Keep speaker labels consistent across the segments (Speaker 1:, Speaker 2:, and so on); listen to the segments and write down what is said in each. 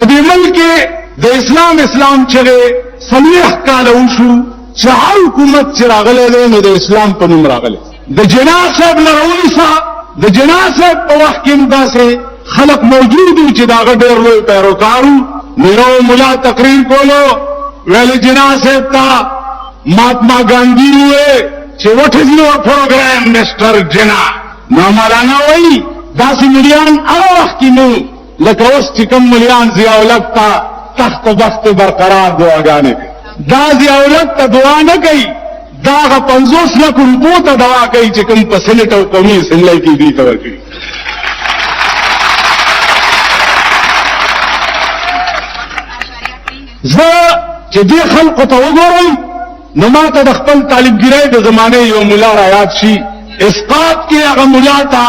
Speaker 1: دې ملک د اسلام چغه صلیح کال وشو چې حکومت چې راغله نو د اسلام په نوم راغله. د جناح صاحب لرونسا د جناح صاحب په وخت کې داسې خلق موجود چې داغه ډېر لوی پیروکارو. نو مولا تقریر کولو ویل جناح صاحب ته مهاتما ګاندھی وې چې what is your program Mr. جناح. نو مولانا وایي داسې مليان هغه وخت کې نو لکه اوس چې کوم مليان ضیاء الحق ته تخت بخت برقرار دعاګانې دا ضیاء الحق ته دعا نه کوي دا 50 لک روپو ته دعا کوي چې کوم په سنټ او قومي اسمبلی کې دي ته ورکړي. زه چې دې خلقو ته وګورم نو ما ته د خپل طالبګرۍ د زمانه یو مولا را یاد شي. اسقاط کې هغه مولا ته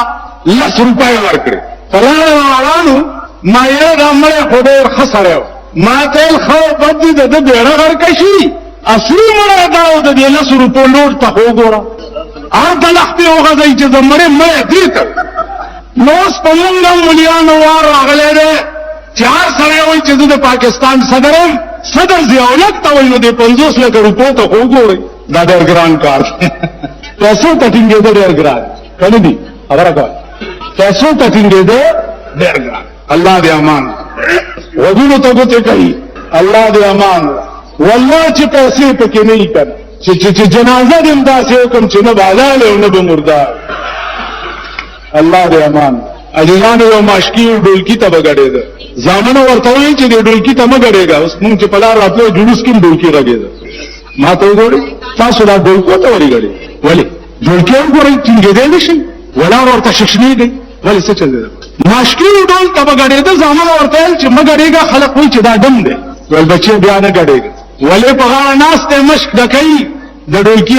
Speaker 1: 10 روپۍ ورکړي. فلانو ما یې دا مړ خدای خسره ما ته خو بدې د بیره غرکشي اصلي مړه دا د 10 روپو نوټ ته وګوره ار د لخت یو غځي چې زمره مې دې ته نو سپمنګ مليانو وار راغله ده چې هر سره وایي چې د پاکستان صدر ضیاء الحق ته وایي نو د 50 لک روپو ته وګورئ دا ډېر ګران کار پیسو ته ټینګې ده ډېر ګران کنه دي خبره کوي پیسو ته ټینګې ده ډېر ګران. الله دې امان وګورو ته ګوتې کوي الله دې امان والله چې پیسې پکې نه کړ چې جنازه دې امداسې حکم چې نه بالاله او نه بمردار. الله دې امان. اجزان یو ماشکی ډولکی ته بغړې ده ځامنه ورته وایي چې دې ډولکی ته مګړېګا اوس مونږ چې په لار راتلو جلوس کې ډولکی راګېده ما ته وګورئ تاسو دا ډولکو ته ورګړې ولې ډولکی وګورئ څنګه دې نشي ولا ورته شښنې دی ولې څه چل دی ماشکی ډول ته بغړې ده ځامنه ورته چې مګړېګا خلک وایي چې دا دم دی ول بچي بیا نه ګړېګا ولې په غاړه ناشته مشک دکې د ډولکی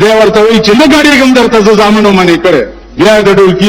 Speaker 1: دی ورته وایي چې نه ګړېګم درته ځامنو منې کړې بیا د ډولکی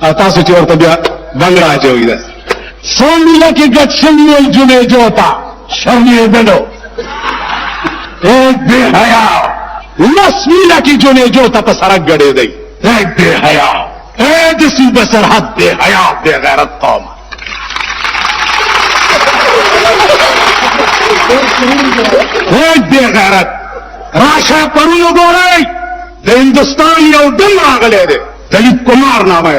Speaker 1: تاسو چې ورته بیا بنگړه اچوي ده سوندله کې ګټشن ول جنې جوتا شرمې دلو ایک بے حیا لسمیله کې جنې جوتا په سرک غړې دی ایک بے حیا اے د صوبه سرحد بے حیا بے غیرت قوم ایک بے غیرت راشه پرونو ګورئ د هندستان یو ډم راغلی دی دلیپ کمار نامه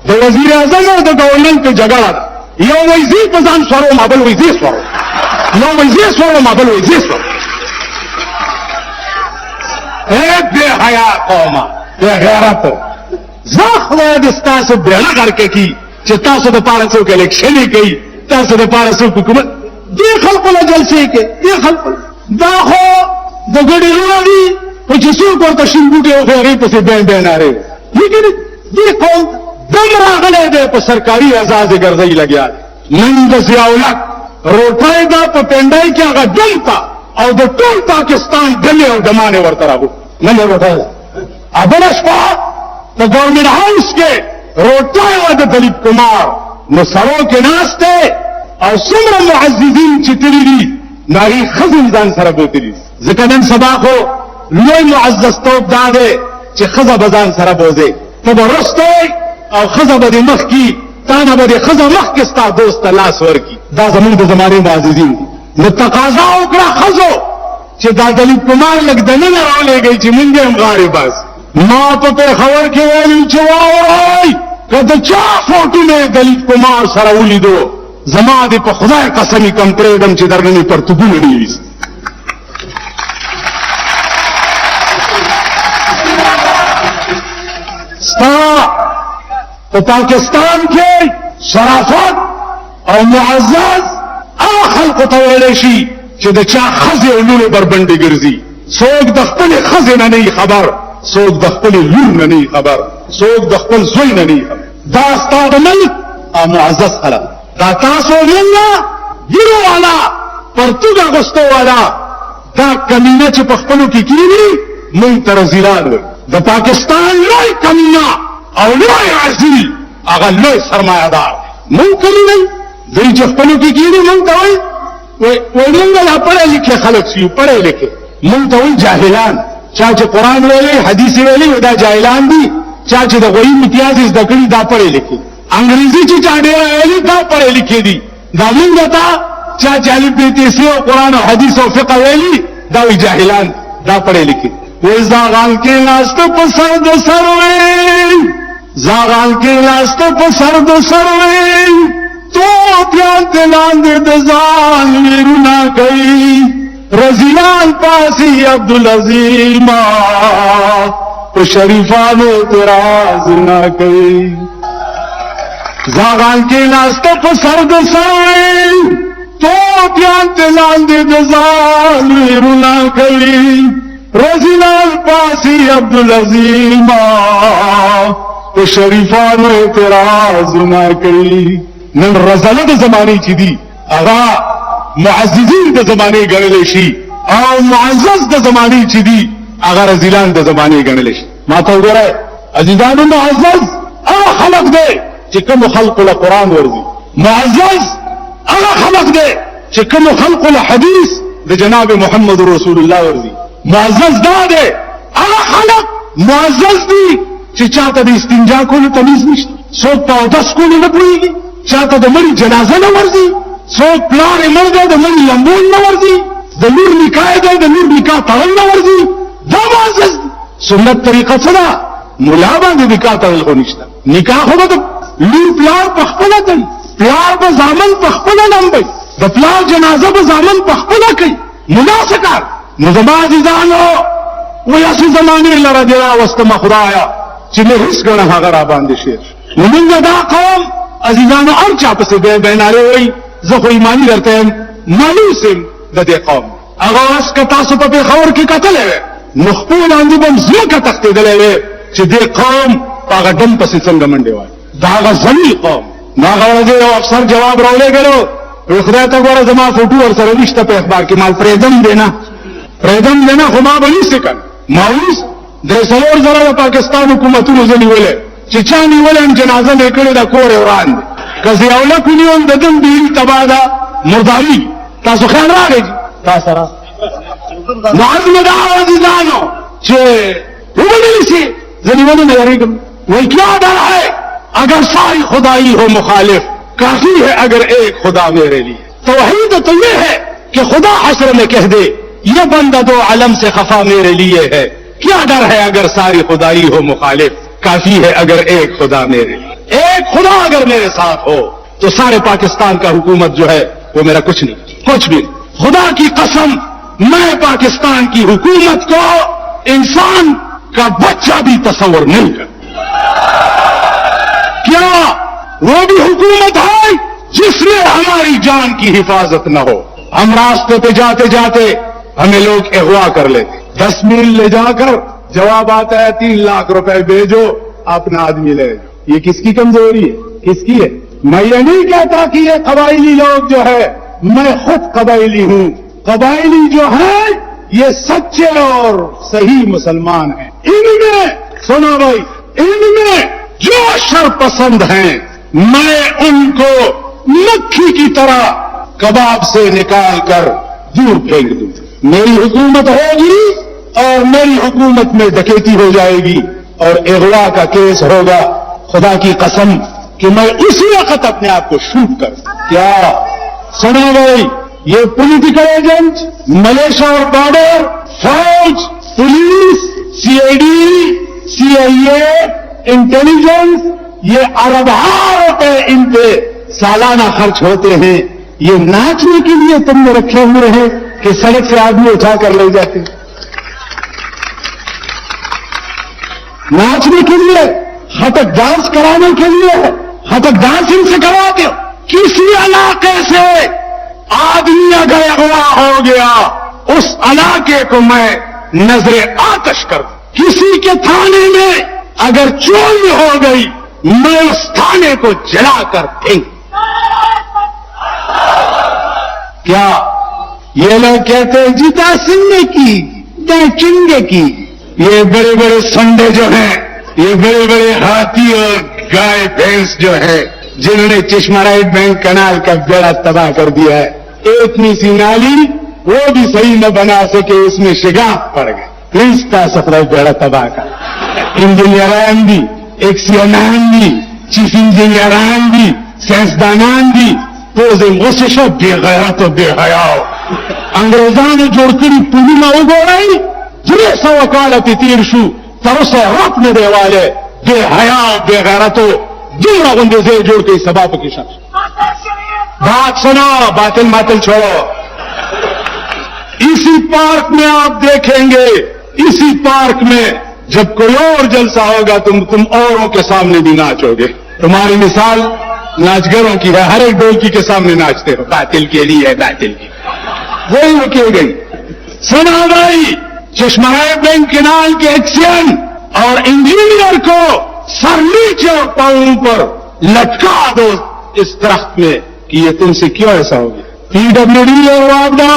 Speaker 1: د وزیر اعظم او د ګورنر په جګړه ده یو وایي زه په ځان سوړم بل وایي زه سوړم یو وایي زه سوړم بل وایي زه سوړم. اے بے حیا قومه بے غیرت زه خدای دې ستاسو بیړه غرکې کی چې تاسو د پاره څوک الیکشنې کوي تاسو د پاره څوک حکومت دې خلکو له جلسې کې دې خلکو دا خو د ګډي رواني په جسو ورته شینګوټي او هغه په څه بیان ناره لیکن دې قوم دم راغله ده په سرکاري اعزاز ګرځي لګیا نن د ضیاء الحق روټای دا په پندای کې هغه دلتا او د ټول پاکستان دلې او دمانه ورته راغو نه روټای ابلشوا د ګورنمنت هاوس کې روټای و د دلیپ کمار نو سرو کې ناشته او څومره معززین چې تللی دي ناری خزم ځان سره بوتلی ځکه نن سبا خو لوی معزز توب دا دی چې خزه بزان سره بوزي ته ورسته او خزه به مخ کی تا نه به خزه مخ کې ستا دوست لاس ورکی دا زموږ د زمانه معززین نو تقاضا وکړه خزو چې دا دلیپ کمار لګ دنه راولېږي چې مونږ هم غاړي بس ما په خبر کې ویل چې وای کله چا فوټو نه دلیپ کمار سره ولیدو زما دې په خدای قسمی کم پرېدم چې درنه پرتګونه نیوي ستا په پاکستان کې شرافت او معزز خلقو ته ویلی شي چې د چا ښځې او لوڼې بربنډې ګرځي څوک د خپلې ښځې نه نه خبر څوک د خپلې لور نه نه خبر څوک د خپل زوی نه نه خبر دا ستا د ملک او معزز خلک دا تاسو مونږه ګیرو والا پرتوګ اغوستو والا دا کمینه چې په خپلو کې کېږي مونږ ته رزیلان وایي د پاکستان لوی کمینه او لوی عزیل هغه لوی سرمایه‌دار مونږ کمینه دوی چې خپلو کې کېږي مونږ ته وایي مونږ لا پړه لیکه خلک شي پړه لیکه مونږ ته وایي جاهلان چا چې قرآن ویلي حدیث ویلي دا جاهلان دي چې د غوی امتیاز زده کړي دا پړې لیکي انګریزي چې چا ډېر ویلي دا پړې لیکي دي دا موږ ته چا چې الف ب ت س او قرآن او حدیث او فقه ویلي دا وی جاهلان دا پړې لیکي وې زاغان کې ناست په سر د سر وې زاغان کې ناست په سر د سر وې تو پیان دلان د ځان ویرونه کوي رضیان پاسی عبدالعظیم تو شریفان اعتراض نہ کوي زاغان کې ناست په سر د سر تو پیان دلان د ځان ویرونه کوي رضیان پاسی عبدالعظیم تو شریفان اعتراض نہ کوي نن رضاله د زمانه چې دي هغه معززین د زمانه ګڼل شي او معزز د زمانه چې دي هغه رضیلان د زمانه ګڼل شي ما ته وګوره عزیزانو معزز هغه خلق دی چې کوم خلق له قران ورزي معزز هغه خلق دی چې کوم خلق له حدیث د جناب محمد رسول الله ورزي معزز دا دی هغه خلق معزز دي چې چاته د استنجا کولو تمیز نشته څوک په اودس کولو نه پوهېږي چاته د مړي جنازه نه ورځي څوک پلار یې مړ دی د مړي لمبون نه ورځي د لور نکاح دی د لور نکاح تړل نه ورځي دا معزز دی سنت طریقه څه ده ملا باندې نکاح تړل خو نشته نکاح خو به د لور پلار په خپله کوي پلار به زامن په خپله لمبوي د پلار جنازه به زامن په خپله کوي ملا څه کار نو زما عزیزانو وایي هسې زمانې لره دې راوستمه خدایه چې مې هېڅ ګڼه هغه را باندې شیر نو موږ دا قوم عزیزانو هر چا پسې بې نارې وایي زه خو ایماني درته یم مانوس یم د دې قوم هغه اوس که تاسو په پېښور کې کتلی وی نو خپو لاندې به مځمکه تښتېدلی وی چې دې قوم په هغه ډم پسې څنګه منډې وایي دا هغه ذلیل قوم نو هغه ورځې یو افسر جواب راولېږلو وی خدای ته ګوره زما فوټو ورسره نشته په اخبار کې مال پرېږدم دی نه خو ما به نیسې که ما اوس 3 زره د پاکستان حکومتونو زه نیولې چې چا نیولې هم جنازه مې کړې ده کور یې وران دی که ضیاءالله ونیوم د دم ډېري تباه ده مرداري تاسو خیال راغی تا سره نو عزم دا عزیزانو چې وبنلی شي زه نیولې نه یارېږم وہی کیا ڈر ہے اگر ساری خدائی ہو مخالف کافی ہے اگر ایک خدا میرے لیے توحید تو یہ ہے کہ خدا حشر میں کہہ دے یہ بندہ دو علم سے خفا میرے لیے ہے کیا ڈر ہے اگر ساری خدائی ہو مخالف کافی ہے اگر ایک خدا میرے لیے ایک خدا اگر میرے ساتھ ہو تو سارے پاکستان کا حکومت جو ہے وہ میرا کچھ نہیں کچھ بھی خدا کی قسم میں پاکستان کی حکومت کو انسان کا بچہ بھی تصور نہیں کرتا کیا وہ بھی حکومت ہے جس میں ہماری جان کی حفاظت نہ ہو ہم راستے پہ جاتے جاتے ہمیں لوگ اغوا کر لیتے 10 میل لے جا کر جواب آتا ہے 3 لاکھ روپے بھیجو اپنا آدمی لے جاؤ یہ کس کی کمزوری ہے کس کی ہے میں یہ نہیں کہتا کہ یہ قبائلی لوگ جو ہے میں خود قبائلی ہوں قبائلی جو ہے یہ سچے اور صحیح مسلمان ہیں ان میں سنو بھائی ان میں جو شر پسند ہیں میں ان کو مکھی کی طرح کباب سے نکال کر دور پھینک دوں میری حکومت ہوگی اور میری حکومت میں ڈکیتی ہو جائے گی اور اغوا کا کیس ہوگا خدا کی قسم کہ میں اسی وقت اپنے آپ کو شوٹ کر کیا سنو بھائی یہ پولیٹیکل ایجنٹ ملیشیا اور بارڈر فوج پولیس CID CIA انٹیلیجنس یہ اربوں روپے ان پہ سالانہ خرچ ہوتے ہیں یہ ناچنے کے لیے تم نے رکھے ہوئے ہیں کہ سڑک سے آدمی اٹھا کر لے جاتے ناچنے کے لیے ہتک ڈانس کرانے کے لیے ہتک ڈانس ان سے کرواتے ہو کسی علاقے سے آدمی اگر اغوا ہو گیا اس علاقے کو میں نظر آتش کر دوں کسی کے تھانے میں اگر چوری ہو گئی میں اس تھانے کو جلا کر پھینک کیا یہ لوگ کہتے ہیں جیتا سننے کی چنگے کی یہ بڑے بڑے سنڈے جو ہیں یہ بڑے بڑے ہاتھی اور گائے بھینس جو ہے جنہوں نے چشمہ رائٹ بینک کنال کا بیڑا تباہ کر دیا ہے اتنی سی نالی وہ بھی صحیح نہ بنا سکے اس میں شگاف پڑ گئے پلیز کا سفر بیڑا تباہ کا انجینئر بھی ایک سیانان دی چیف انجینئران دی سائنسدانان دی پوزم غصه شو بے غیرت و بے حیاو انگریزانو جوړ کړي پولونه وګورئ 300 کاله تیر شو تر اوسه رات نه دیواله بے حیا بے غیرتو دومره غونډې ځای جوړ کړي سبا پکې شخص بات سنو باطل چھوڑو اسی پارک میں آپ دیکھیں گے اسی پارک میں جب کوئی اور جلسہ ہوگا تم اوروں کے سامنے بھی ناچو گے تمہاری مثال ناچگروں کی ہے ہر ایک ڈولکی کے سامنے ناچتے ہو باطل کے لیے باطل کی وہی رکی گئی سنا بھائی چشمہ بینک کنال کے ایکسین اور انجینئر کو سر نیچے اور پاؤں پر لٹکا دو اس درخت میں کہ یہ تم سے کیوں ایسا ہو گیا پی ڈبلو ڈی اور وابڈا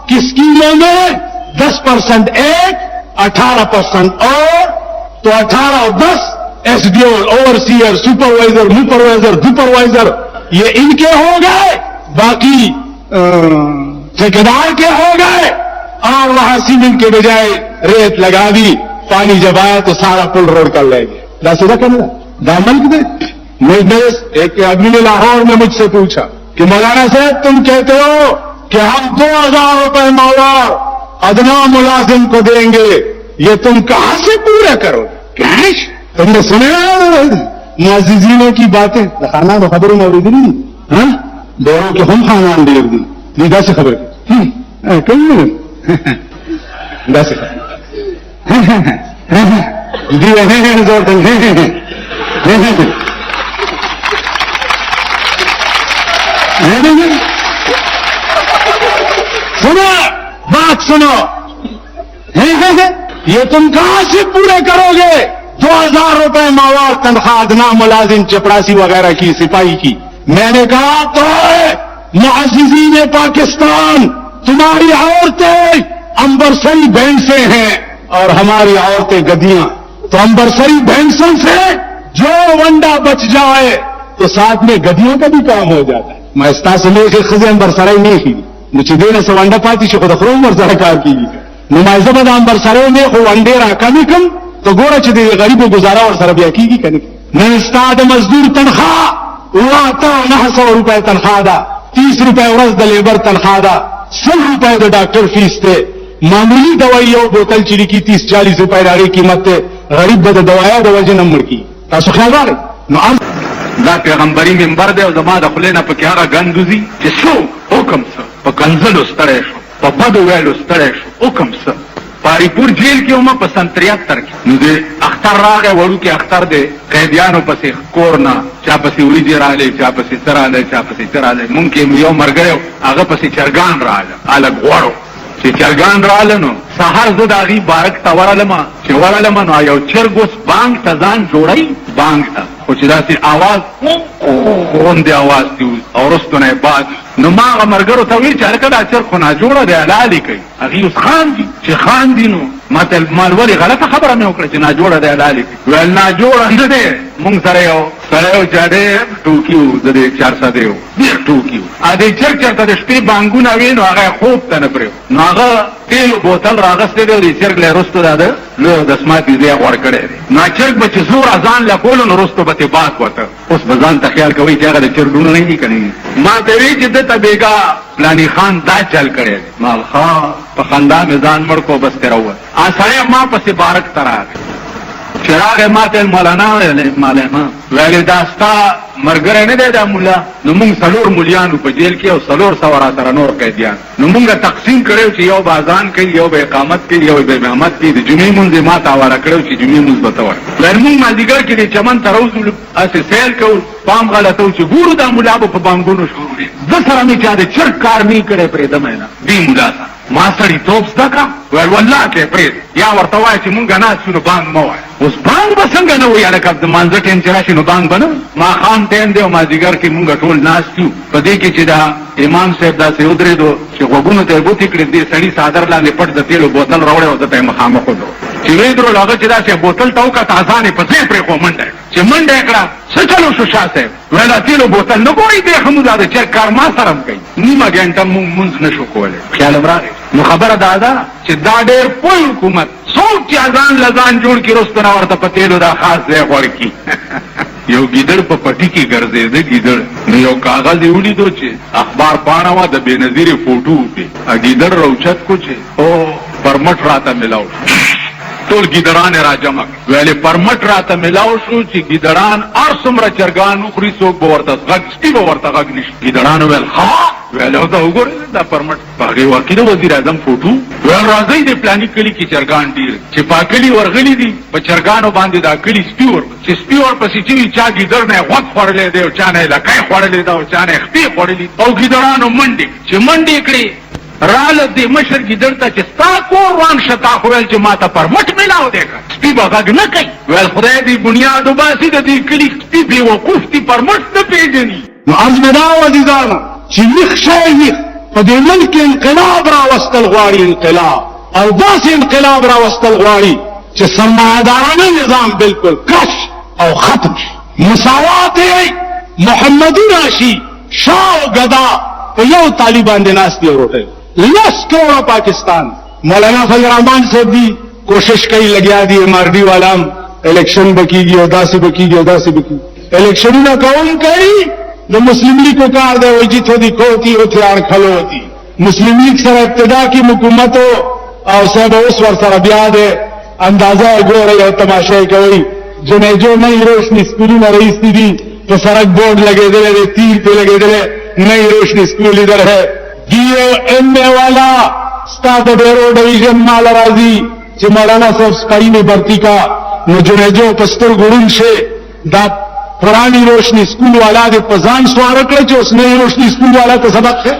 Speaker 1: کی اسکیموں میں 10% ایک 18% اور تو 18 اور 10 S D O overseer supervisor یہ ان کے ہو گئے باقی ٹھیکیدار کے ہو گئے اور وہاں سیمنٹ کے بجائے ریت لگا دی پانی جب آیا تو سارا پل روڈ کر لے گئے داسیدہ کرنا دامن دے میں ایک آدمی نے لاہور میں مجھ سے پوچھا کہ مولانا صاحب تم کہتے ہو کہ ہم 2000 روپے ماہوار ادنا ملازم کو دیں گے یہ تم کہاں سے پورا کرو کیش تم نے سنا معززینوں کی باتیں خانہ تو خبروں میں اوری دی ہاں دوروں کے ہم خاندان دیر دی نیدا سے خبر دا سے سنو بات سنو یہ تم کہاں سے پورے کرو گے 2000 روپے ماہوار تنخواہ ادنا ملازم چپڑاسی وغیرہ کی سپاہی کی میں نے کہا تو معززین پاکستان تمہاری عورتیں امبرسری بھینسیں ہیں اور ہماری عورتیں گدیاں تو امبرسری بھینسوں سے جو ونڈا بچ جائے تو ساتھ میں گدیوں کا بھی کام ہو جاتا ہے میں استا سے لے کے خزے امبرسرائی نہیں کی مجھے دینے سے ونڈا پاتی سے خود اخرو امبرسرا کار کی نمائزہ بدا امبرسرائی میں خو ونڈے راکا بھی کم تو گورا چھ دے غریب گزارا اور سر بیا کی کرنے میں استاد مزدور تنخواہ واتا 900 روپے تنخواہ دا 30 روپے ورځ د لیبر تنخواہ دا 100 روپے د ڈاکٹر فیس تے معمولی دوائی او بوتل چری کی 30-40 روپے راڑی قیمت تے غریب بد دوایا د وجه نمبر کی تاسو خیال راغی نو دا پیغمبري منبر دی او زما د خلینا په کیاره غندوزی چې شو حکم سره په کنزل استړې شو په بدو ویلو استړې شو حکم سره پاری پور جیل کې عمر په 73 کې نو دې اختر راغی وړو کې اختر دې قیدیانو پسې کورنا چا پسې وریجې راغلې چا پسې تراله چا پسې تراله مونږ کې یو مرګره هغه پسې چرګان راغله الګ وړو چې چرګان راغله نو سحر زه د هغې بارک ته ورغلم چې ورغلم نو یو چرګ اوس بانګ ته ځان جوړی بانګ ته خو چې داسې آواز غوندې آواز دی او وروستو نه یې باد نو ما هغه ملګرو ته ویل چې هلکه دا چرګ خو ناجوړه دی حلالې کوي هغې اوس خاندي چې خاندي نو ما ته مال ولې غلطه خبره مې وکړه چې ناجوړه دی حلالې کوي ویل ناجوړه نه دی مونږ سره یو سړی و چې ډېر ټوکي و د دې چارسدی و ډېر ټوکي و ا دې چرګ چېرته د شپې بانګونه وي نو هغه یې خوب ته نه پرېو نو هغه تیلو بوتل راغستی دی او دې چرګ له یې وروستو دا د لوی دسماتي ځای غوړ کړی دی نو چرګ به چې زور ځان له کولو نو وروستو به تې باد وته اوس به ځان ته خیال کوئ چې هغه د چرګونو نه دي که نه ما ته وی چې ده ته بېګا فلاني خان دا چل کړی دی مال ښه په خندا مې ځان مړ کو بس تې راووت سړی ما پسې بارک ته راغی چې راغی ما ته مولانا مالما ویلې دا ستا مرګری نه دی دا ملا نو مونږ 4 مولیانو په جیل کې او 400 را سره نور قیدیان نو مونږ تقسیم کړو چې یو به اذان کوي یو به اقامت کوي یو به امامت کوي د جمعې مونځ ما ته هواره کړو چې جمعې مونځ به ته وایي ویل مونږ مازدیګر کې د چمن ته راوځو هسې سیل کوو پام غلطه و چې ګورو دا ملا به په بانګونو شروع دي زه سره مې چا د چرګ کار نه کړی پرېږدم نه دې ملا سره ما سړي توپ زده کړه ویل والله کې پرېږد یا ورته وایه چې مونږ ناست یو نو بانګ مه وایه اوس بانګ به څنګه نه وایي هلکه د مانځه ټایم چې راشي نو بانګ به نه ماښام ټایم دی او مازدیګر کې مونږ ټول ناست یو په دې کې چې دا امام صاحب داسې ودرېدو چې غوږونو ته یې ګوتې کړې دې سړي څادر لاندې پټ د تیلو بوتل راوړی او ده ته یې مخامخ ودرو چې ویدرو هغه چې داسې بوتل ته وکړه ځان یې په ځای پرېښو منډه چې منډه یې کړه څه چلو شو شاه صاحب ویل تیلو بوتل نه ګورئ دی خمودا د چېک کار ما سره هم کوي نیمه ګنټه مونځ نه شو کولی خیال م راغی نو خبره دا ده چې دا ډېر پوه حکومت څوک چې ځان له ځان جوړ کړي رسته نه ورته په تیلو دا خاص ځای غوړ کړي یو ګیدړ په پټي کې ګرځېده ګیدړ نو یو کاغذ یې ولیدو چې اخبار پاڼه وه د بېنظیرې فوټو وې ګیدړ راوچت کو چې او پرمټ راته ملاو ټول ګیدړان را جمع ویلې پرمټ راته ملاو شو چې ګیدړان هر څومره چرګان وخوري څوک به ورته غږ سپي به ورته غږ نشي ګیدړانو ویل ها ویل او دا وګورئ دا پرمټ په هغې واقع د وزیر اعظم فوټو ویل راځئ د پلاني کلي کې چرګان ډېر چې په کلي ورغلي دي په چرګانو باندې دا کلي سپي چې سپي ورپسې چې وي چا ګیدړ نه یې غوږ خوړلی دی او چا نه یې لکۍ خوړلې ده او چا نه یې خپې خوړلي او ګیدړانو منډې چې منډې کړې راله دې مشر ګیدړ ته چې ستا کور وان شه تا خو ویل چې ما ته پرمټ میلاو دی که سپي به غږ نه کوي ویل خدای دې بنیاد وباسي د دې کلي سپي بېوقوف دي پرمټ نه پېژني نو عرض مې دا و عزیزانو چې ویښ شی ویښ په دې ملک انقلاب راوستل غواړي انقلاب او داسې انقلاب راوستل غواړي چې سرمایهدارانه نظام بالکل کش او ختم شي مساوات محمدي راشي شاه او ګدا په یو طالبان دې ناست دی وروټی 10 کروڑ پاکستان مولانا فضل الرحمان صاحب دی کوشش کوي لګیا دي ایم آر ڈی والا الیکشن بکیږي او داسې بکیږي او داسې بکیږي الیکشنونه کوي نو مسلم لیگ کو کار دے وہی جتھو دی کھوتی ہوتی آن کھلو ہوتی مسلم لیگ سر ابتدا کی حکومت ہو اور صاحب اس ور سر بیا دے اندازہ گو رہی اور تماشے کوئی جنہیں جو نئی روشنی اسکولی میں رئیس دی تو سڑک بورڈ لگے دلے تیر پہ لگے دلے نئی روشنی اسکول ادھر ہے ڈی او ایم اے والا اسٹاف ڈیرو ڈویژن مالا راضی جو مولانا صاحب سپاہی میں بھرتی کا جنہیں جو پستر گرون سے دا پرانی روشنی اسکول والا دے پزان سوارک لے جو اس نئی روشنی اسکول والا کا سبق ہے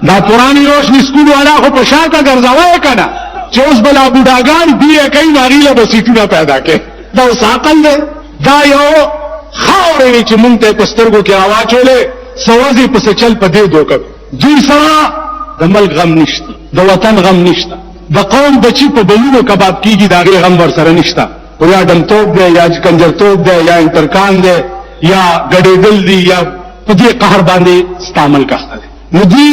Speaker 1: دا پرانی روشنی اسکول والا کو پشا کا گرزاوا ہے کنا جو اس بلا بوډاګان دی کئی ناریله بسیټونه پیدا کې دا ساقل دے دا یو خاورې چې مونږ ته پسترګو کې اواچولې سوازي پس چل پدې دوکړ دوی سره د ملک غم نشته د وطن غم نشته د قوم بچی په بلونو کباب کیږي دا غي غم ور سره نشته او یا دم توپ دی یا کنجر توپ دی یا انترکان دی یا غډېدل دی یا په دې قهر باندې استعمال کاخته نو دی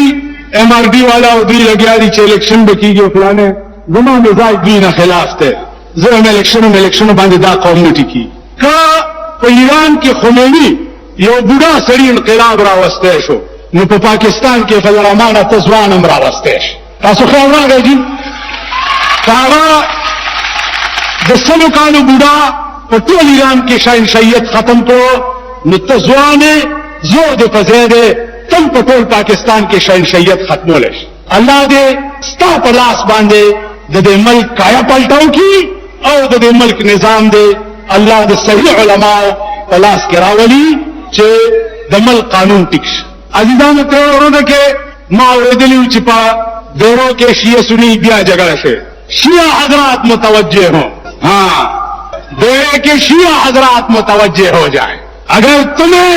Speaker 1: ایم آر ڈی والا او دی لګیا دي چې الیکشن بکیږي فلانه زما مزاج دین خلاف ته زه الیکشن باندې دا قوم نه ټکی کا په ایران کې خمینی یو بوډا سړی انقلاب راوسته شو نو په پاکستان کې فضل الرحمان تزوان هم راوسته شو تاسو خیال راغی هغه د سلو کالو بوډا په ټول ایران کې شاهنشاهیت ختم کړو نو تزوان زور دې په ځای دی تم په ټول پاکستان کې شاهنشاهیت ختمول شي الله دې ستا په لاس باندې د دې ملک کایا پلټاو کی او د دې ملک نظام دې الله د صحیح علماء په لاس کې راولي چې د ملک قانون ټیک شي عزیزانو ته ورته کې ما اورېدلی چې په ډیرو کې شیعه سنی بیا جګړه شي شیعه حضرات متوجہ ہوں ہاں ڈیرے کے شیعہ حضرات متوجہ ہو جائیں اگر تمہیں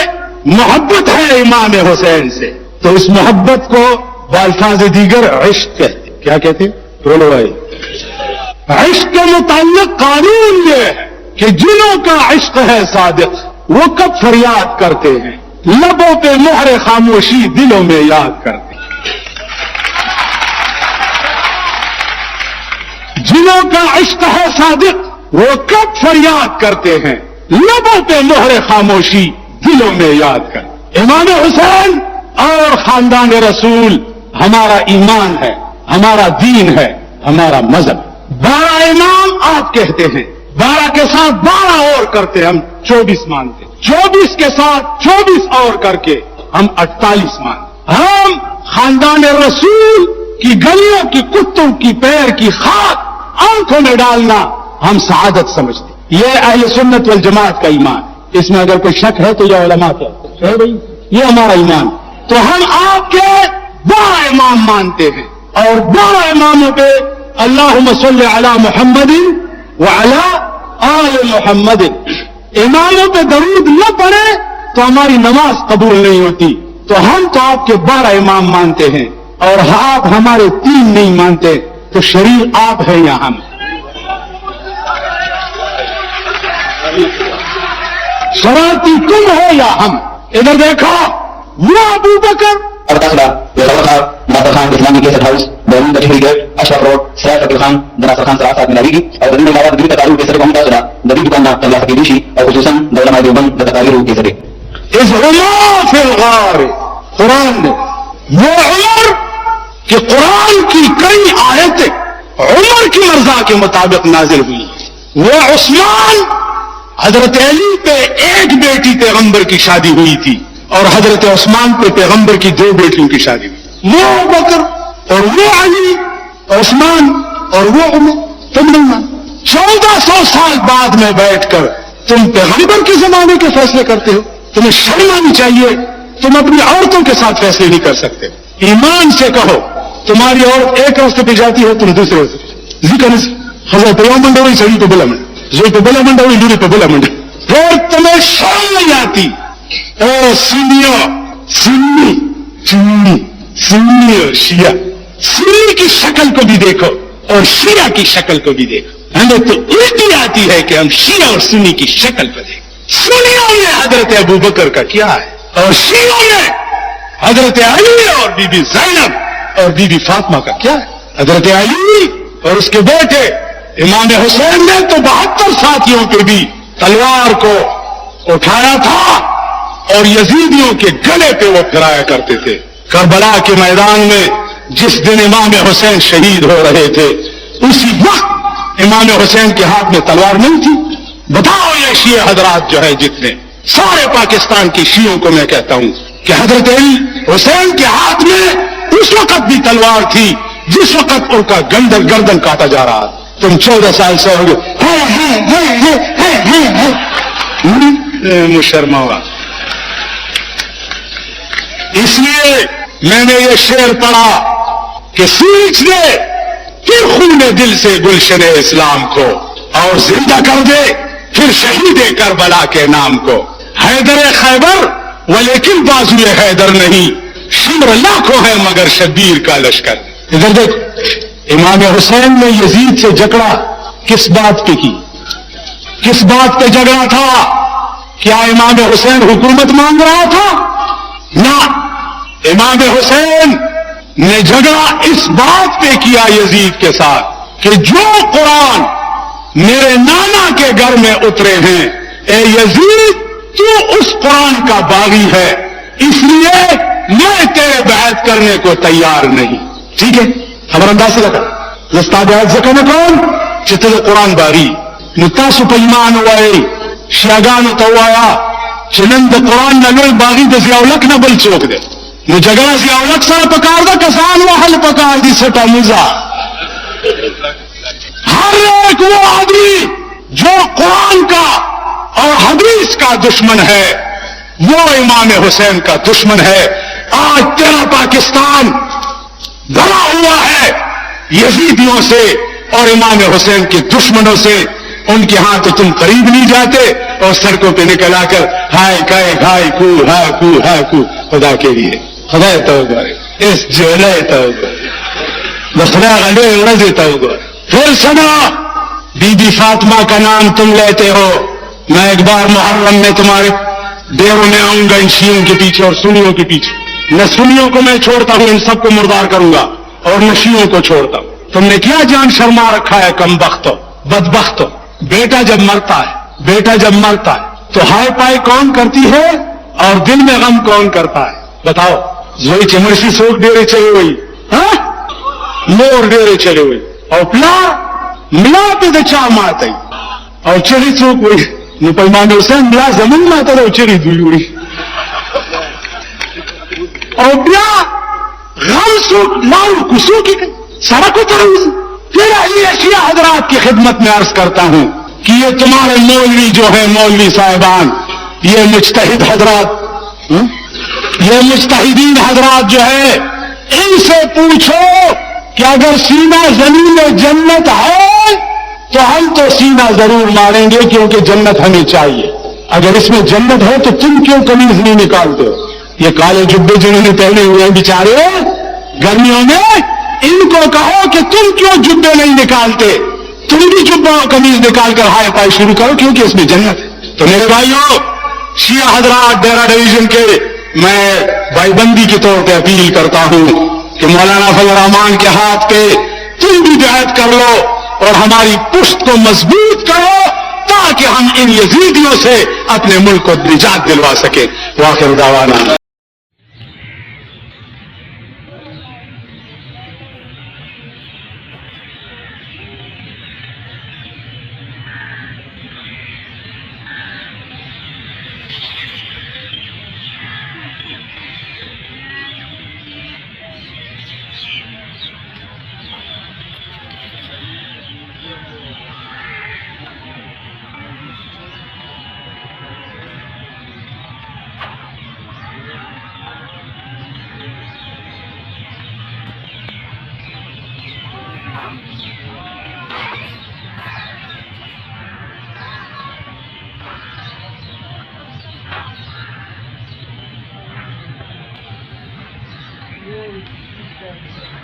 Speaker 1: محبت ہے امام حسین سے تو اس محبت کو بالفاظ دیگر عشق کہتے کیا کہتے بولو بھائی عشق کے متعلق قانون یہ ہے کہ جنہوں کا عشق ہے صادق وہ کب فریاد کرتے ہیں لبوں پہ مہر خاموشی دلوں میں یاد کرتے ہیں جنہوں کا عشق ہے صادق وہ کب فریاد کرتے ہیں لبوں پہ مہر خاموشی دلوں میں یاد کر امام حسین اور خاندان رسول ہمارا ایمان ہے ہمارا دین ہے ہمارا مذہب 12 امام آپ کہتے ہیں 12 کے ساتھ 12 اور کرتے ہم 24 مانتے 24 کے ساتھ 24 اور کر کے ہم 48 مانتے ہم خاندان رسول کی گلیوں کی کتوں کی پیر کی خاک آنکھوں میں ڈالنا ہم سعادت سمجھتے یہ اہل سنت والجماعت کا ایمان اس میں اگر کوئی شک ہے تو یہ علماء ہے بھائی یہ ہمارا ایمان تو ہم آپ کے 12 امام مانتے ہیں اور 12 اماموں پہ اللہم صلی علی محمد وعلی آل محمد اماموں پہ درود نہ پڑے تو ہماری نماز قبول نہیں ہوتی تو ہم تو آپ کے 12 امام مانتے ہیں اور آپ ہمارے 3 نہیں مانتے تو شریر آپ ہے یا ہم؟ شرارتی تم ہو یا ہم؟ ادھر دیکھو، وہ ابو بکر
Speaker 2: ناصر خان اسلامی گیسٹ ہاؤس بیرون بچی گیٹ اشرف روڈ سراج فقیر خان ناصر خان صاحب میں لگی اور دلی میں دلی تقاریر کے سر محمد دلی دکان اللہ کی دیشی اور خصوصاً دولہ دیوبند تقاریر کے سر
Speaker 1: اس عمر فی الغار قرآن نے وہ عمر کہ قرآن کی کئی آیتیں عمر کی مرضا کے مطابق نازل ہوئی. وہ عثمان، حضرت علی پہ ایک بیٹی پیغمبر کی شادی ہوئی تھی اور حضرت عثمان پہ پیغمبر کی 2 بیٹیوں کی شادی ہوئی. وہ ابو بکر اور وہ علی، عثمان اور وہ عمر. تم نہیں 1400 سال بعد میں بیٹھ کر تم پیغمبر کے زمانے کے فیصلے کرتے ہو. تمہیں شرم آنی چاہیے. تم اپنی عورتوں کے ساتھ فیصلے نہیں کر سکتے. ایمان سے کہو، تمہاری عورت ایک راستے پہ جاتی ہے، تم دوسرے راستے پہ. ذکر حضرت پہ منڈا ہوئی، سڑی پہ بلا منڈا، زوئی پہ بلا منڈا ہوئی، لوری پہ بلا منڈا. پھر تمہیں شرم نہیں آتی. اے سنیو، سنی سنی سنی اور شیعہ، سنی کی شکل کو بھی دیکھو اور شیعہ کی شکل کو بھی دیکھو. ہمیں تو الٹی آتی ہے کہ ہم شیعہ اور سنی کی شکل پہ دیکھیں. سنیوں میں حضرت ابو بکر کا کیا ہے اور شیعوں میں حضرت علی اور بی بی زینب اور بی بی فاطمہ کا کیا ہے. حضرت علی اور اس کے بیٹے امام حسین نے تو 72 ساتھیوں پہ بھی تلوار کو اٹھایا تھا اور یزیدیوں کے گلے پہ وہ پھرایا کرتے تھے. کربلا کے میدان میں جس دن امام حسین شہید ہو رہے تھے، اسی وقت امام حسین کے ہاتھ میں تلوار نہیں تھی. بتاؤ یہ شیعہ حضرات جو ہے جتنے سارے پاکستان کی شیعوں کو میں کہتا ہوں کہ حضرت علی حسین کے ہاتھ میں اس وقت بھی تلوار تھی جس وقت ان کا گردن کاٹا جا رہا. تم 14 سال سے ہو گئے مشرمہ ہوا. اس لیے میں نے یہ شعر پڑھا کہ سینچ دے پھر خون دل سے گلشن اسلام کو اور زندہ کر دے پھر شہید کربلا کے نام کو. حیدر خیبر ولیکن بازو حیدر نہیں، شمر لاکھوں ہے مگر شبیر کا لشکر. ادھر دیکھ، امام حسین نے یزید سے جھگڑا کس بات پہ کی؟ کس بات پہ جھگڑا تھا؟ کیا امام حسین حکومت مانگ رہا تھا؟ نہ، امام حسین نے جھگڑا اس بات پہ کیا یزید کے ساتھ کہ جو قرآن میرے نانا کے گھر میں اترے ہیں، اے یزید تو اس قرآن کا باغی ہے، اس لیے میں تیرے بیعت کرنے کو تیار نہیں. ٹھیک ہے، خبر انداز سے لگا لستاد زکن کون چتل قرآن باری نتاسو پیمان ہوئے شیاگان توایا چنند قرآن نلوی باغی دا زیاولک نبل چوک دے نو جگہ زیاولک سر پکار دا کسان وحل پکار دی سٹا مزا. ہر ایک وہ آدمی جو قرآن کا اور حدیث کا دشمن ہے وہ امام حسین کا دشمن ہے. آج تیرا پاکستان بھرا ہوا ہے یزیدیوں سے اور امام حسین کے دشمنوں سے. ان کے ہاں تو تم قریب نہیں جاتے اور سڑکوں پہ نکل آ کر ہائے کائے گھائے کو ہائے کو ہائے کو. خدا کے لیے خدا توبہ اس جولے توبہ خدا غلے رضی توبہ. پھر سنا بی بی فاطمہ کا نام تم لیتے ہو. میں ایک بار محرم میں تمہارے ڈیروں میں آؤں گا ان شیعوں کے پیچھے اور سنیوں کے پیچھے. نہ سنیوں کو میں چھوڑتا ہوں، ان سب کو مردار کروں گا اور نہ شیعوں کو چھوڑتا ہوں. تم نے کیا جان شرما رکھا ہے کم بخت ہو بدبخت ہو. بیٹا جب مرتا ہے تو ہائے پائے کون کرتی ہے اور دل میں غم کون کرتا ہے؟ بتاؤ. زوئی چمرسی سوکھ ڈیرے چلے ہوئی، مور ڈیرے چلے ہوئی اور پلا ملا پہ چا مات اور چڑی سوکھ ہوئی نو پیمان حسین ملا زمین ماتا اور چڑی دھوئی ہوئی اور بیا غم سوکھ لاؤ کسو کی سڑک اتر. پھر علی اشیاء حضرات کی خدمت میں عرض کرتا ہوں کہ یہ تمہارے مولوی جو ہے مولوی صاحبان، یہ مجتہد حضرات، یہ مجتہدین حضرات جو ہے ان سے پوچھو کہ اگر سینہ زمین میں جنت ہے تو ہم تو سینہ ضرور ماریں گے کیونکہ جنت ہمیں چاہیے. اگر اس میں جنت ہے تو تم کیوں قمیض نہیں نکالتے ہو؟ یہ کالے جبے جنہوں نے پہنے ہوئے ہیں بیچارے گرمیوں میں ان کو کہو کہ تم کیوں جبے نہیں نکالتے, تم بھی جبہ اور قمیض نکال کر ہائے پائے شروع کرو, کیونکہ اس میں جنت ہے. تو میرے بھائیوں, شیعہ حضرات ڈیرہ ڈویژن کے, میں بھائی بندی کے طور پہ اپیل کرتا ہوں کہ مولانا فضل الرحمان کے ہاتھ پہ تم بھی بیعت کر لو اور ہماری پشت کو مضبوط کرو تاکہ ہم ان یزیدیوں سے اپنے ملک کو نجات دلوا سکیں. وآخر دعوانا
Speaker 3: Thank you.